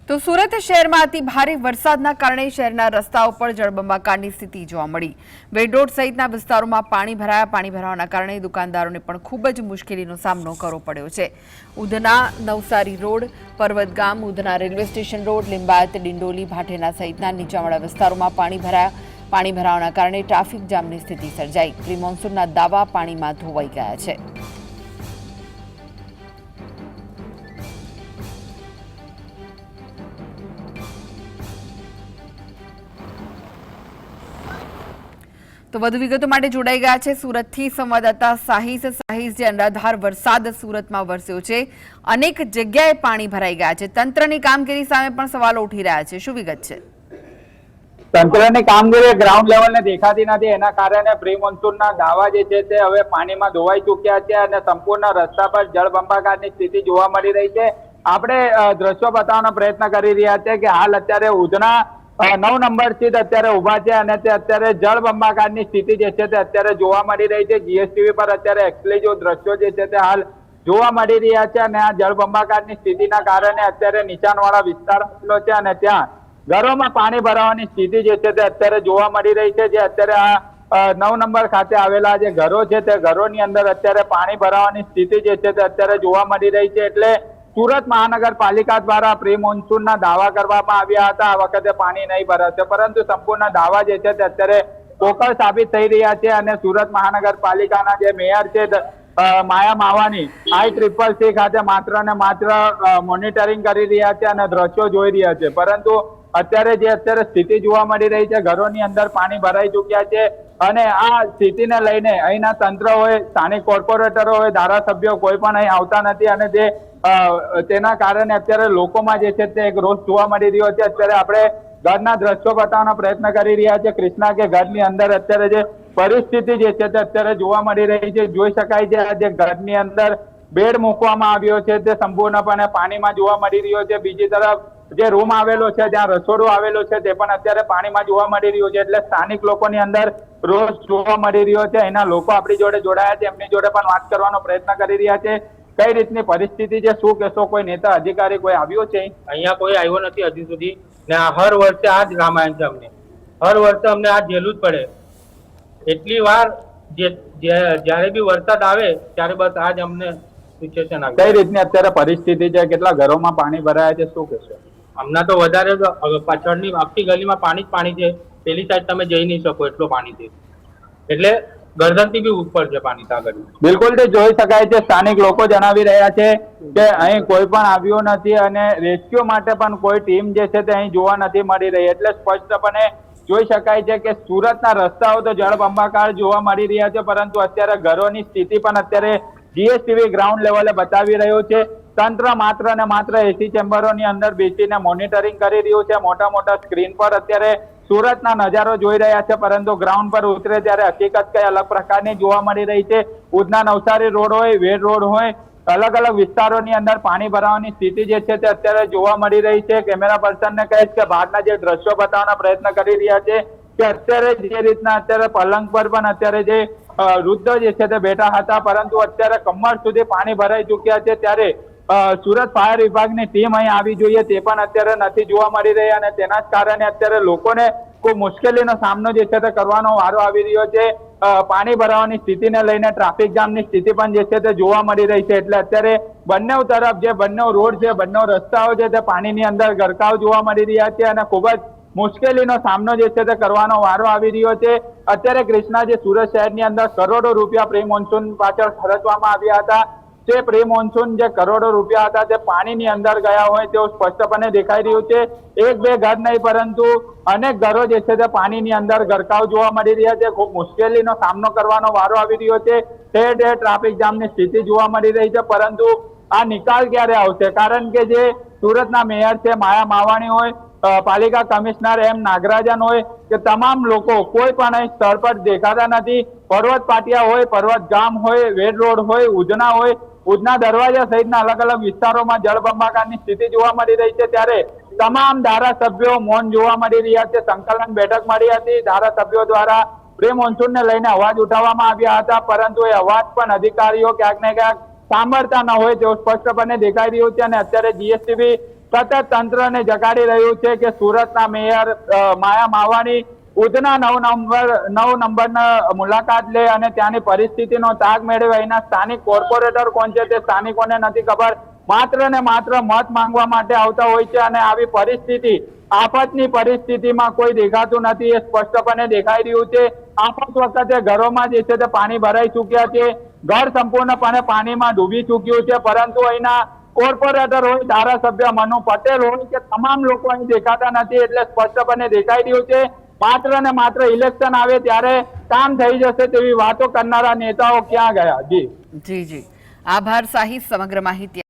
તો સુરત શહેરમાં અતિ ભારે વરસાદના કારણે શહેરના રસ્તાઓ પર જળબંબાકારની સ્થિતિ જોવા મળી। વેડ રોડ સહિતના વિસ્તારોમાં પાણી ભરાવાના કારણે દુકાનદારોને પણ ખૂબ જ મુશ્કેલીનો સામનો કરવો પડ્યો છે। Udhna Navsari road, Parvatgam, Udhna railway station road, Limbayat, Dindoli, Bhatena સહિતના નીચાણવાળા વિસ્તારોમાં પાણી ભરાવાના કારણે ટ્રાફિક જામની સ્થિતિ સર્જાઈ। પ્રી મોન્સૂનના દાવા પાણીમાં ધોવાઈ ગયા છે। તો વધુ વિગતો માટે જોડાઈ ગયા છે સુરતથી સંવાદદાતા સાહિસ। જે અનરાધાર વરસાદ સુરતમાં વરસ્યો છે, અનેક જગ્યાએ પાણી ભરાઈ ગયા છે, તંત્રની કામગીરી સામે પણ સવાલો ઉઠી રહ્યા છે, શું વિગત છે? તંત્રની કામગીરી ગ્રાઉન્ડ લેવલને દેખાતી નથી, એના કારણે પ્રી મોન્સૂનના દાવા જે છે તે હવે પાણીમાં ધોવાઈ ચૂક્યા છે અને સંપૂર્ણ રસ્તા પર જળબંબાકારની સ્થિતિ જોવા મળી રહી છે। આપણે દ્રશ્યો બતાવવાનો પ્રયત્ન કરી રહ્યા છે કે હાલ અત્યારે ઉધના 9 નંબર સ્થિત અત્યારે ઉભા છે અને તે અત્યારે જળબંબાકારની સ્થિતિ જે છે તે અત્યારે જોવા મળી રહી છે। જીએસટીવી પર અત્યારે એક્સક્લુઝિવ દ્રશ્યો જે છે તે હાલ જોવા મળી રહ્યા છે અને આ જળબંબાકારની સ્થિતિના કારણે અત્યારે નીચાણવાળા વિસ્તાર છે અને ત્યાં ઘરોમાં પાણી ભરાવાની સ્થિતિ જે છે તે અત્યારે જોવા મળી રહી છે। જે અત્યારે આ 9 નંબર ખાતે આવેલા જે ઘરો છે તે ઘરોની અંદર અત્યારે પાણી ભરાવાની સ્થિતિ જે છે તે અત્યારે જોવા મળી રહી છે। એટલે સુરત મહાનગરપાલિકા દ્વારા પ્રી મોન્સૂનના દાવા કરવામાં આવ્યા હતા આ વખતે પાણી નહીં ભરાશે, પરંતુ સંપૂર્ણ દાવા જે છે તે અત્યારે પોકળ સાબિત થઈ રહ્યા છે અને સુરત મહાનગરપાલિકાના જે મેયર છે માયા માવાની ICCC ખાતે માત્ર ને માત્ર મોનિટરિંગ કરી રહ્યા છે અને દ્રશ્યો જોઈ રહ્યા છે, પરંતુ અત્યારે સ્થિતિ જોવા મળી રહી છે, ઘરોની અંદર પાણી ભરાઈ ચૂક્યા છે અને આ સ્થિતિને લઈને અહીંના તંત્ર હોય, સ્થાનિક કોર્પોરેટરો હોય, ધારાસભ્યો કોઈ પણ અહીં આવતા નથી અને તેના કારણે અત્યારે લોકોમાં જે છે તે એક રોષ જોવા મળી રહ્યો છે। અત્યારે આપણે ઘરના દ્રશ્યો બતાવવાનો પ્રયત્ન કરી રહ્યા છે કૃષ્ણા, કે ઘરની અંદર અત્યારે જે પરિસ્થિતિ જે છે તે અત્યારે જોવા મળી રહી છે। જોઈ શકાય છે આ જે ઘરની અંદર બેડ મૂકવામાં આવ્યો છે તે સંપૂર્ણપણે પાણીમાં જોવા મળી રહ્યો છે। બીજી તરફ જે રૂમ આવેલો છે જ્યાં રસોડું આવેલું છે તે પણ અત્યારે પાણીમાં જોવા મળી રહ્યું છે। એટલે સ્થાનિક લોકોની અંદર રોષ જોવા મળી રહ્યો છે। એના લોકો આપણી જોડે જોડાયા છે, એમની જોડે પણ વાત કરવાનો પ્રયત્ન કરી રહ્યા છે। કઈ રીતની પરિસ્થિતિ છે, શું કહેશો? કોઈ નેતા અધિકારી કોઈ આવ્યો છે? અહીંયા કોઈ આવ્યો નથી હજી સુધી ને હર વર્ષે આ જ રામાયણ છે। હર વર્ષે અમને આ ઝેલવું જ પડે। એટલી વાર જ્યારે બી વરસાદ આવે ત્યારે બસ આ જ અમને સિચ્યુએશન આવે। કઈ રીતની અત્યારે પરિસ્થિતિ છે, કેટલા ઘરોમાં પાણી ભરાયા છે, શું કહેશો? હમણાં તો વધારે પાછળની આખી ગલીમાં પાણી જ પાણી છે, પેલી સાઈડ તમે જઈ નહીં શકો એટલો પાણી છે, એટલે ગરદનથી બી ઉપર છે પાણી આગળ। બિલકુલ તે જોઈ શકાય છે, સ્થાનિક લોકો જણાવી રહ્યા છે કે અહીં કોઈ પણ આવ્યું નથી અને રેસ્ક્યુ માટે પણ કોઈ ટીમ જે છે તે અહીં જોવા નથી મળી રહી। એટલે સ્પષ્ટપણે જોઈ શકાય છે કે સુરતના રસ્તાઓ તો જળબંબાકાર જોવા મળી રહ્યા છે, પરંતુ અત્યારે ઘરોની સ્થિતિ પણ અત્યારે જીએસટીવી ગ્રાઉન્ડ લેવલે બતાવી રહ્યું છે। તંત્ર માત્ર ને માત્ર એસી ચેમ્બરોની અંદર બેસીને મોનિટરિંગ કરી રહ્યું છે, મોટા મોટા સ્ક્રીન પર અત્યારે સુરતના નજારો જોઈ રહ્યા છે, પરંતુ ગ્રાઉન્ડ પર ઉતરે ત્યારે હકીકત કઈ અલગ પ્રકારની જોવા મળી રહી છે। ઉધના નવસારી રોડ હોય, વેડ રોડ હોય, અલગ અલગ વિસ્તારોની અંદર પાણી ભરાવાની સ્થિતિ જે છે તે અત્યારે જોવા મળી રહી છે। કેમેરા પર્સનને કહીશ કે બહારના જે દ્રશ્યો બતાવવાનો પ્રયત્ન કરી રહ્યા છે કે અત્યારે જે રીતના અત્યારે પલંગ પર પણ અત્યારે જે વૃદ્ધો જે છે તે બેઠા હતા, પરંતુ અત્યારે કમર સુધી પાણી ભરાઈ ચૂક્યા છે। ત્યારે સુરત ફાયર વિભાગની ટીમ અહીં આવી જોઈએ તે પણ અત્યારે નથી જોવા મળી રહી અને તેના જ કારણે અત્યારે લોકોને કોઈ મુશ્કેલીનો સામનો જે છે તે કરવાનો વારો આવી રહ્યો છે। પાણી ભરાવાની સ્થિતિને લઈને ટ્રાફિક જામની સ્થિતિ પણ જે છે તે જોવા મળી રહી છે। એટલે અત્યારે બંને તરફ જે બંને રોડ છે, બંને રસ્તાઓ છે તે પાણીની અંદર ગરકાવ જોવા મળી રહ્યા છે અને ખૂબ જ મુશ્કેલીનો સામનો જે છે તે કરવાનો વારો આવી રહ્યો છે। અત્યારે કૃષ્ણા, જે સુરત શહેરની અંદર કરોડો રૂપિયા પ્રી મોન્સૂન પાછળ ખર્ચવામાં આવ્યા હતા, જે પ્રી મોન્સૂન જે કરોડો રૂપિયા હતા તે પાણીની અંદર ગયા હોય તેવું સ્પષ્ટપણે દેખાઈ રહ્યું છે। એક બે ઘર નહીં પરંતુ અનેક ઘરો જે છે તે પાણીની અંદર ગરકાવ જોવા મળી રહ્યા છે। ખૂબ મુશ્કેલીનો સામનો કરવાનો વારો આવી રહ્યો છે। ઠેર ઠેર ટ્રાફિક જામની સ્થિતિ જોવા મળી રહી છે, પરંતુ આ નિકાલ ક્યારે આવશે? કારણ કે જે સુરતના મેયર છે માયા માવાણી હોય, પાલિકા કમિશનર એમ નાગરાજન હોય કે તમામ લોકો કોઈ પણ અહીં સ્થળ પર દેખાતા નથી। પર્વત પાટિયા હોય, પર્વત ગામ હોય, વેડ રોડ હોય, ઉધના હોય, ઉધના દરવાજા સહિતના અલગ અલગ વિસ્તારોમાં જળબંબાકારની સ્થિતિ જોવા મળી રહી છે। ત્યારે તમામ ધારાસભ્યો મૌન જોવા મળી રહ્યા છે। સંકલન બેઠક મળી હતી, ધારાસભ્યો દ્વારા પ્રી મોન્સૂનને લઈને અવાજ ઉઠાવવામાં આવ્યા હતા, પરંતુ એ અવાજ પણ અધિકારીઓ ક્યાંક ને ક્યાંક સાંભળતા ન હોય તેવું સ્પષ્ટપણે દેખાઈ રહ્યું છે અને અત્યારે જીએસટીવી સતત તંત્રને જગાડી રહ્યું છે કે સુરતના મેયર માયા માવાની ઉધના 9 નંબરના મુલાકાત લે અને ત્યાંની પરિસ્થિતિનો તાગ મેળવે. અહીંના સ્થાનિક કોર્પોરેટર કોણ છે તે સ્થાનિકોને નથી ખબર, માત્ર ને માત્ર મત માંગવા માટે આવતા હોય છે અને આવી પરિસ્થિતિ, આફતની પરિસ્થિતિમાં કોઈ દેખાતું નથી એ સ્પષ્ટપણે દેખાઈ રહ્યું છે. આફત વખતે ઘરોમાં જે છે તે પાણી ભરાઈ ચૂક્યા છે, ઘર સંપૂર્ણપણે પાણીમાં ડૂબી ચૂક્યું છે, પરંતુ અહીંના કોર્પોરેટર હોય, ધારાસભ્ય મનુ પટેલ હોય કે તમામ લોકો અહીં દેખાતા નથી. એટલે સ્પષ્ટપણે દેખાઈ રહ્યું છે માત્ર ને માત્ર ઇલેક્શન આવે ત્યારે કામ થઈ જશે તેવી વાતો કરનારા નેતાઓ ક્યાં ગયા. જી જી જી, આભાર સાહિદ સમગ્ર માહિતી